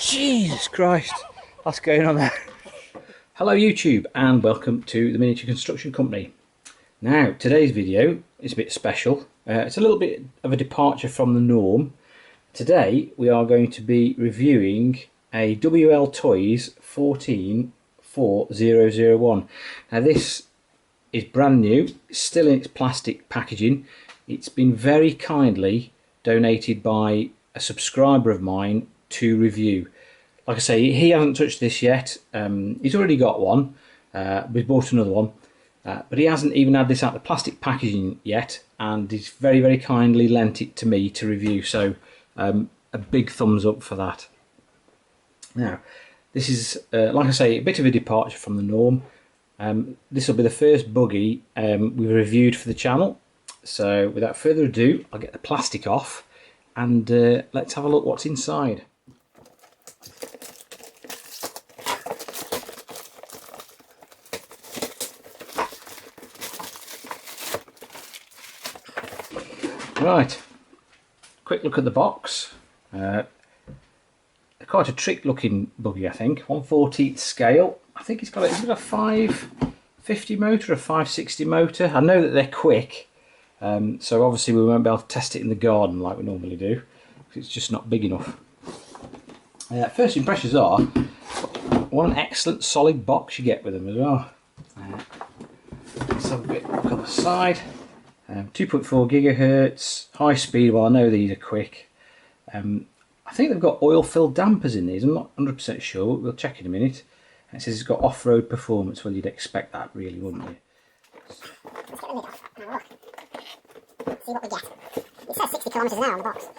Jesus Christ, what's going on there? Hello YouTube and welcome to the Miniature Construction Company. Now today's video is a bit special. It's a little bit of a departure from the norm. Today we are going to be reviewing a Wltoys 14401. Now this is brand new, still in its plastic packaging. It's been very kindly donated by a subscriber of mine to review. Like I say, he hasn't touched this yet. He's already got one. We've bought another one, but he hasn't even had this out of the plastic packaging yet, and he's very, very kindly lent it to me to review. So a big thumbs up for that. Now, this is, like I say, a bit of a departure from the norm. This will be the first buggy we've reviewed for the channel. So without further ado, I'll get the plastic off and let's have a look what's inside. Right, quick look at the box. Quite a trick looking buggy, I think. 1/14 scale. I think it's got a 550 motor, a 560 motor. I know that they're quick, so obviously we won't be able to test it in the garden like we normally do, because it's just not big enough. First impressions are, what an excellent solid box you get with them as well. Let's have a bit look on the side. 2.4 gigahertz, high speed. Well, I know these are quick. I think they've got oil-filled dampers in these. I'm not 100% sure. We'll check in a minute. And it says it's got off-road performance. Well, you'd expect that, really, wouldn't you? See what we get. It says 60 kilometres an hour on the box.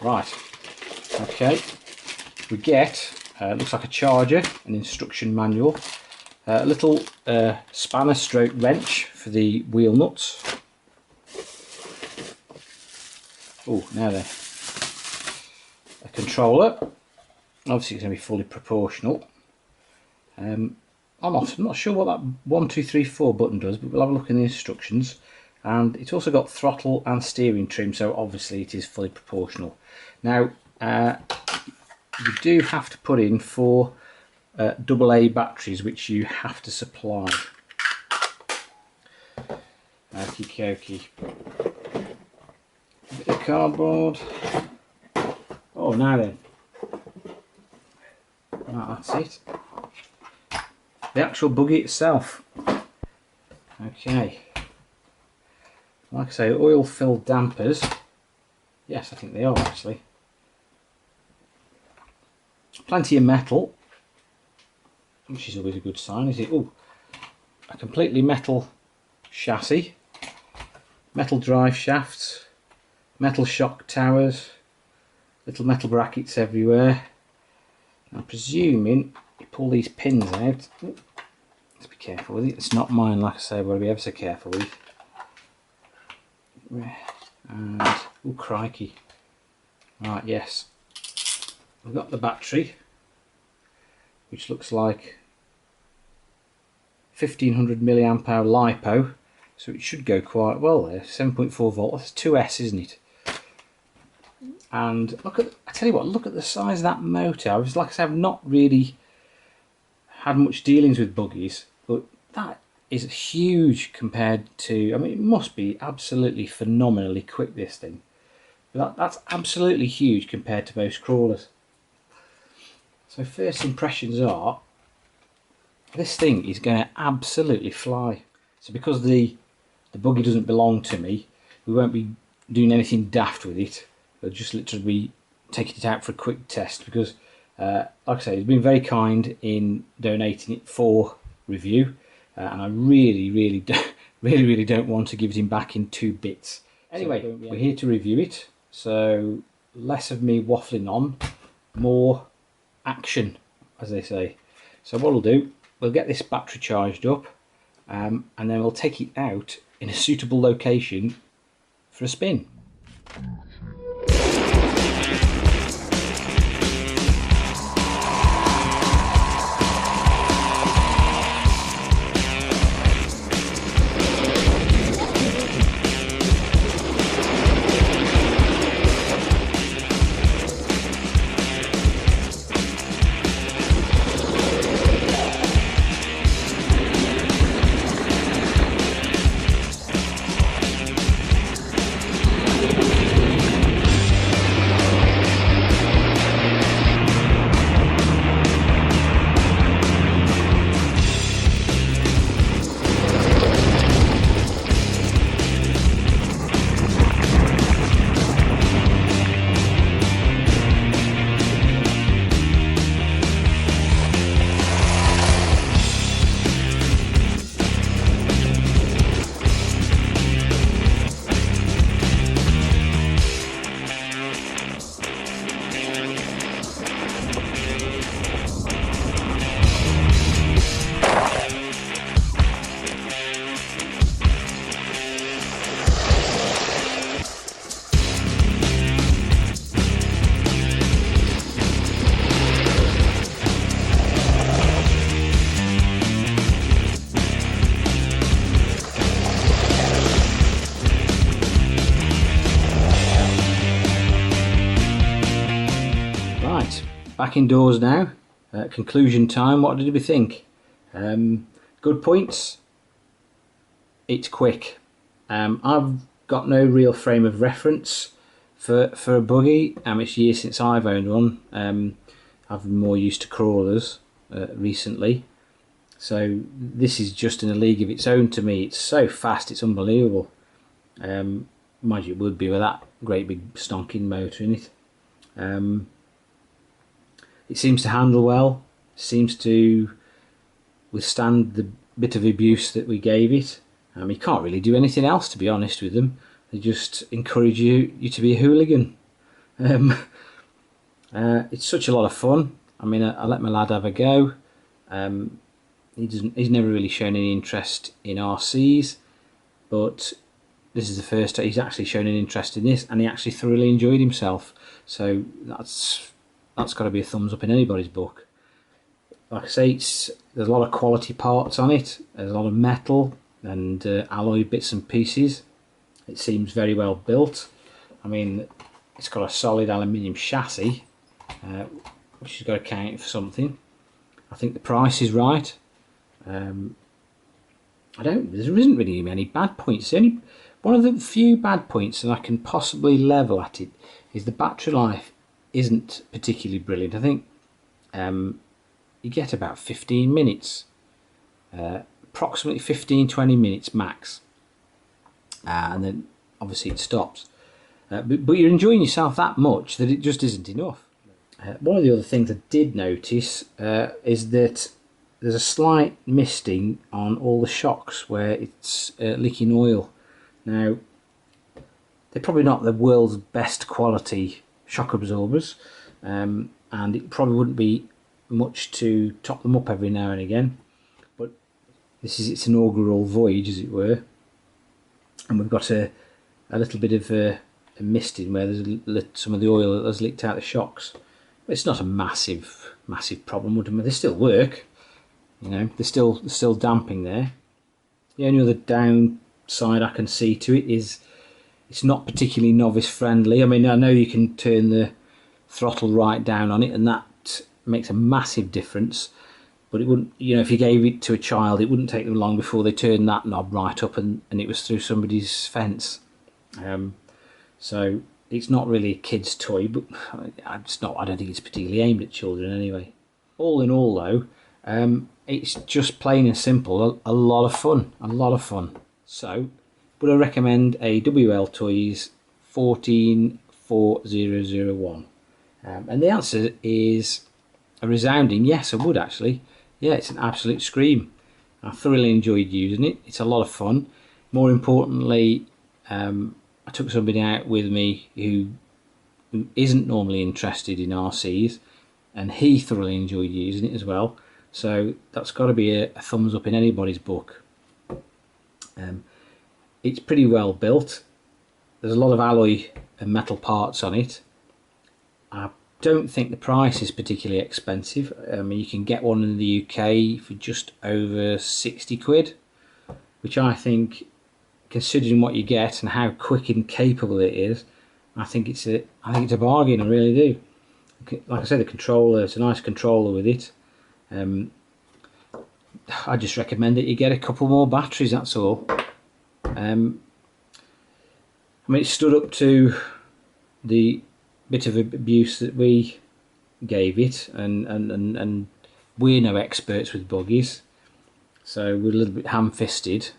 Right. Okay. We get, looks like a charger, an instruction manual. A little spanner stroke wrench for the wheel nuts. Oh, now then. A controller. Obviously it's going to be fully proportional. I'm not sure what that 1, 2, 3, 4 button does, but we'll have a look in the instructions. And it's also got throttle and steering trim, so obviously it is fully proportional. Now, you do have to put in 4 AA batteries, which you have to supply. Okie dokie. A bit of cardboard. Oh, now then. Right, that's it. The actual buggy itself. Okay. Like I say, oil-filled dampers. Yes, I think they are actually. Plenty of metal, which is always a good sign, is it? Oh, a completely metal chassis, metal drive shafts, metal shock towers, little metal brackets everywhere. I'm presuming you pull these pins out. Let's be careful with it. It's not mine, like I say, we've got to be ever so careful with it. And, oh crikey. Right, yes. We've got the battery, which looks like 1500 milliamp hour LiPo, so it should go quite well there. 7.4 volt. That's 2S, isn't it? And look at, I tell you what, look at the size of that motor. I was, like I said, I've not really had much dealings with buggies, but that is huge compared to, I mean, it must be absolutely phenomenally quick, this thing. But that's absolutely huge compared to most crawlers. So first impressions are, this thing is going to absolutely fly. So because the buggy doesn't belong to me, we won't be doing anything daft with it. We'll just literally be taking it out for a quick test, because like I say, he's been very kind in donating it for review, and I really don't want to give it him back in 2 bits. Anyway, so we're here to review it, so less of me waffling on, more action, as they say. So what we'll do, we'll get this battery charged up, and then we'll take it out in a suitable location for a spin. back indoors now. Conclusion time. What did we think? Good points. It's quick. I've got no real frame of reference for a buggy. It's years since I've owned one. I've been more used to crawlers recently, so this is just in a league of its own to me. It's so fast, it's unbelievable. Mind you, it would be with that great big stonking motor in it. It seems to handle well, seems to withstand the bit of abuse that we gave it. You can't really do anything else, to be honest with them. They just encourage you to be a hooligan. It's such a lot of fun. I mean, I let my lad have a go. He's never really shown any interest in RCs, but this is the first time he's actually shown an interest in this, and he actually thoroughly enjoyed himself. So that's got to be a thumbs up in anybody's book. Like I say, there's a lot of quality parts on it. There's a lot of metal and alloy bits and pieces. It seems very well built. I mean, it's got a solid aluminium chassis, which has got to count for something. I think the price is right. There isn't really many bad points. One of the few bad points that I can possibly level at it is the battery life isn't particularly brilliant. I think you get about 15 minutes, approximately 15-20 minutes max, and then obviously it stops. But you're enjoying yourself that much that it just isn't enough. One of the other things I did notice is that there's a slight misting on all the shocks where it's leaking oil. Now, they're probably not the world's best quality shock absorbers, and it probably wouldn't be much to top them up every now and again, but this is its inaugural voyage, as it were, and we've got a little bit of a misting where there's some of the oil that has leaked out the shocks. It's not a massive problem, would it? They still work, you know. They're still damping there. The only other downside I can see to it is it's not particularly novice friendly. I mean, I know you can turn the throttle right down on it, and that makes a massive difference. But it wouldn't, you know, if you gave it to a child, it wouldn't take them long before they turned that knob right up and it was through somebody's fence. So it's not really a kid's toy, but I don't think it's particularly aimed at children anyway. All in all, though, it's just plain and simple a lot of fun. So, would I recommend a Wltoys 144001? And the answer is a resounding yes, I would actually. Yeah, it's an absolute scream. I thoroughly enjoyed using it. It's a lot of fun. More importantly, I took somebody out with me who isn't normally interested in RCs, and he thoroughly enjoyed using it as well. So that's got to be a thumbs up in anybody's book. It's pretty well built. There's a lot of alloy and metal parts on it. I don't think the price is particularly expensive. I mean, you can get one in the UK for just over 60 quid, which I think, considering what you get and how quick and capable it is, I think it's a bargain. I really do. Like I said, the controller, it's a nice controller with it. I just recommend that you get a couple more batteries, that's all. I mean, it stood up to the bit of abuse that we gave it, and we're no experts with buggies, so we're a little bit ham-fisted,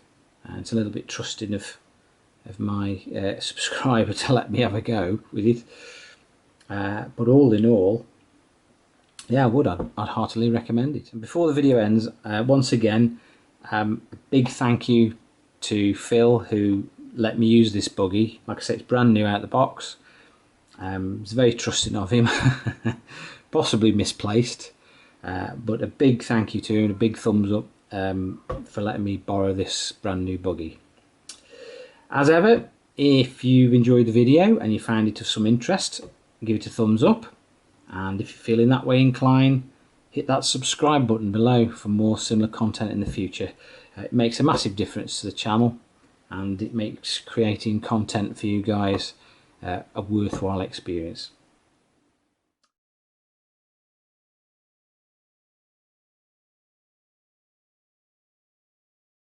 and it's a little bit trusting of my subscriber to let me have a go with it. But all in all, yeah, I'd heartily recommend it. And before the video ends, once again, a big thank you to Phil, who let me use this buggy. Like I say, it's brand new out of the box. It's very trusting of him, possibly misplaced, but a big thank you to him and a big thumbs up for letting me borrow this brand new buggy. As ever, if you've enjoyed the video and you found it of some interest, give it a thumbs up, and if you're feeling that way inclined, hit that subscribe button below for more similar content in the future. It makes a massive difference to the channel, and it makes creating content for you guys a worthwhile experience.